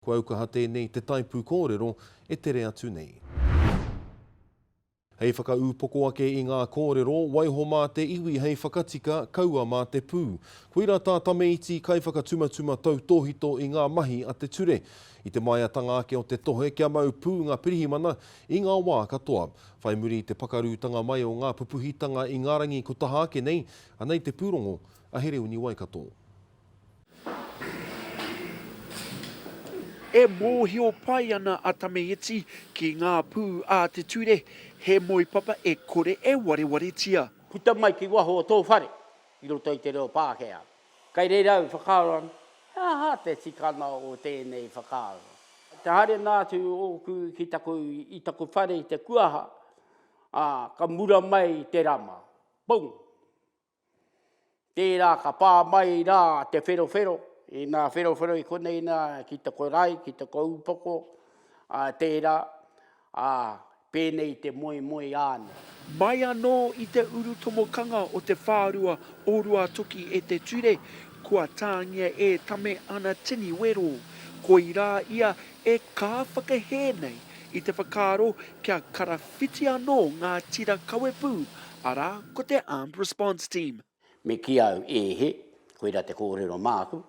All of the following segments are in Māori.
Kua aukaha tēnei te taipū kōrero e tere atu nei. Hei whakaupoko ake i ngā kōrero, waiho mā te iwi hei whakatika, kaua mā te pū. Koira tā Tame Iti kai whakatumatuma tau tōhito i ngā mahi a te ture. I te maiatanga ake o te tohe kia mau pū ngā pirihimana i ngā wā katoa. Whai muri te pakarūtanga mai o ngā pupuhitanga i ngā rangi ko taha ake nei, anei te pūrongo a Herewini Waikato. E mōhio pai ana a Tame Iti ki ngā pū a te ture, he moi papa e kore e wareware tia. Puta mai ki waho o tō whare, i roto i te reo Pākehā. Kai reirau whakaaro, te tikana o tēnei whakaaro. Te hare nātu o ki i taku whare i te kuaha, ka mura mai te rama. Pung! Tērā ka pā mai rā te whero. I nā whero i konei nā ki te korai, ki te koupoko, tērā, pēnei te moi āna. Mai anō i te urutomokanga o te whārua orua toki e te ture, kua tāngia e tame ana tini wero. Koirā ia e ka whakahē nei i te whakaaro kia karawhiti anō ngā tira kawepū, ara ko te Armed Response Team. Me ki au e he, koira te kōrero māku,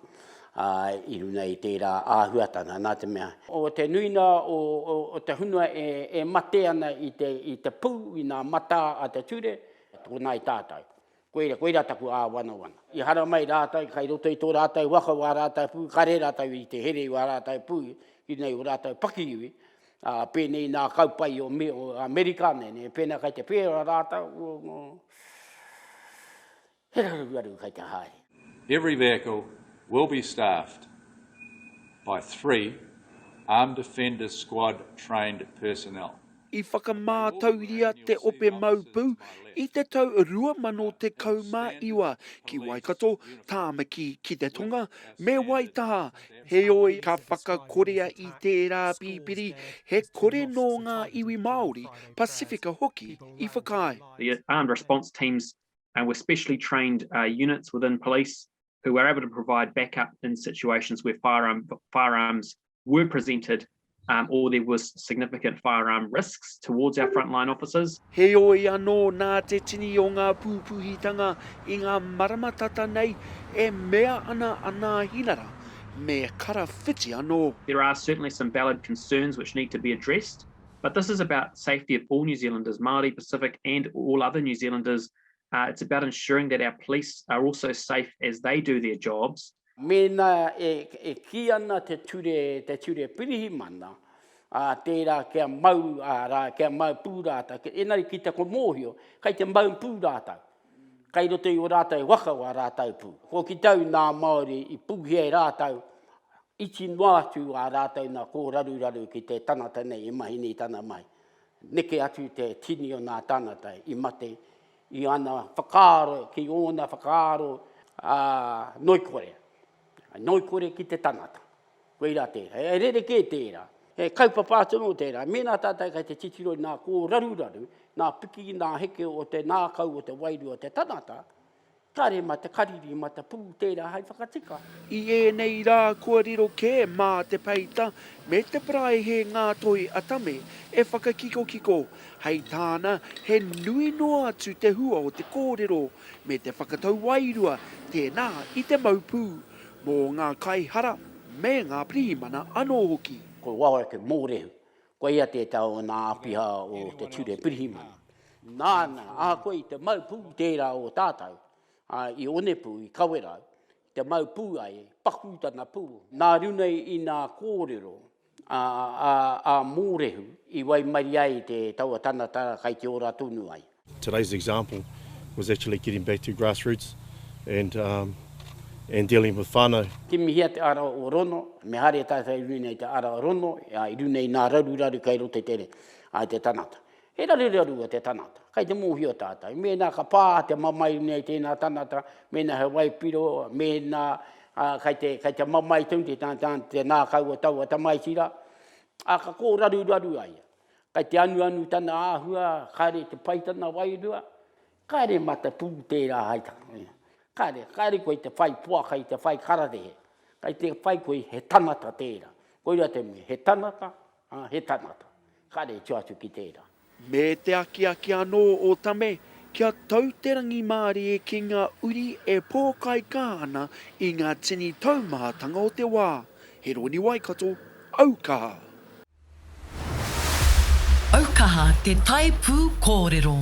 i runa i tērā āhuatana, nā te mea. O te nuina o te hunua e mate ana i te pū, i ngā mata a te ture, tōna i tātou. Koira taku wana. I hara mai rātou, kai roto i tō rātou waka wā rātou pū, kare rātou i te here wā rātou pū, i nei o rātou pakiiwi, pēnei nā kaupai o Amerikane, pēnei kai te pēra rātou, heraru kai te hae. Every vehicle will be staffed by 3 Armed Defenders Squad trained personnel. I whakamātauria te ope maupū i te tau 2019 ki Waikato, tāmaki ki te tonga, me Waitaha, he oi ka whakakorea i tērā pīpiri, he kore no ngā iwi Māori, Pasifika hoki i whakai. The armed response teams were specially trained units within police who were able to provide backup in situations where firearms were presented or there was significant firearm risks towards our frontline officers. He oi anō nā te tini o ngā pūpuhitanga i ngā maramatata nei e mea ana hinara, me karawhiti anō. There are certainly some valid concerns which need to be addressed, but this is about safety of all New Zealanders, Māori, Pacific and all other New Zealanders. It's about ensuring that our police are also safe as they do their jobs. Mēnā e ki ana te ture pirihimana, tērā kia mau pūrāta, enari ki te komōhio, kai te mau pūrāta, kai roto i o rātou waka wā rātou pū. Ko ki tau nā Māori i pūhia rātou, iti noatu a rātou nā kō raru ki te tanata nei, i mahi ni tana mai. Neke atu te tini o nā tanata i mate, i ana whakaaro, ki ona whakaaro noikore. Noikore ki te tanata. Koira tērā. E rere ke tērā. E kaupapātono tērā. Mēnā tātai kai te titiro nā kō raru, nā piki, nā heke o te nākau o te wairu o te tanata. Kare ma te kariri ma te pū tērā hai whakatika. I nei rā kua riro ke mā te peita, me te prae he ngā toi atame e whakakiko. Hei tāna he nui noa atu te hua o te kōrero, me te whakatau wairua, tēnā i te maupū, mō ngā kaihara me ngā pirihimana anō hoki. Ko wawa ke mōrehu, ko ia te tau nā apiha o te ture pirihimana. Nāna, koe i te maupū tērā o tātou. I onepu, i kawera, te maupū ai, pakūtana pū. Nā runei i nā kōrero, mōrehu, i wai mari ai te taua tanata kai te ora tunu ai. Today's example was actually getting back to grassroots and dealing with whānau. Ki mihia te ara o rono, me hare tātai runei te ara o rono, i runei nā raru kai rote tere ai te tanata. He raru te tanata, kai te mōhio tātai. Mēnā ka pā te mamai nei tēnā tanata, mēnā he waipiro, mēnā kai te mamai tūnti te nā kau o tau o tamai tira. Ka kō raru ai. Kai te anu tana āhua, kare te paitana wairua, kare mata pū tērā haitanga. Kare koe te whai pua, kai te whai kararehe. Kai te whai koe he tanata tērā. Koira te me he tanata, he tanata. Kare tua atu ki tērā. Me te aki anō o Tame, kia tauterangi Māori e ki ngā uri e pōkai kāna i ngā tini taumātanga o te wā. Herewini Waikato, aukaha. Aukaha te taipū kōrero.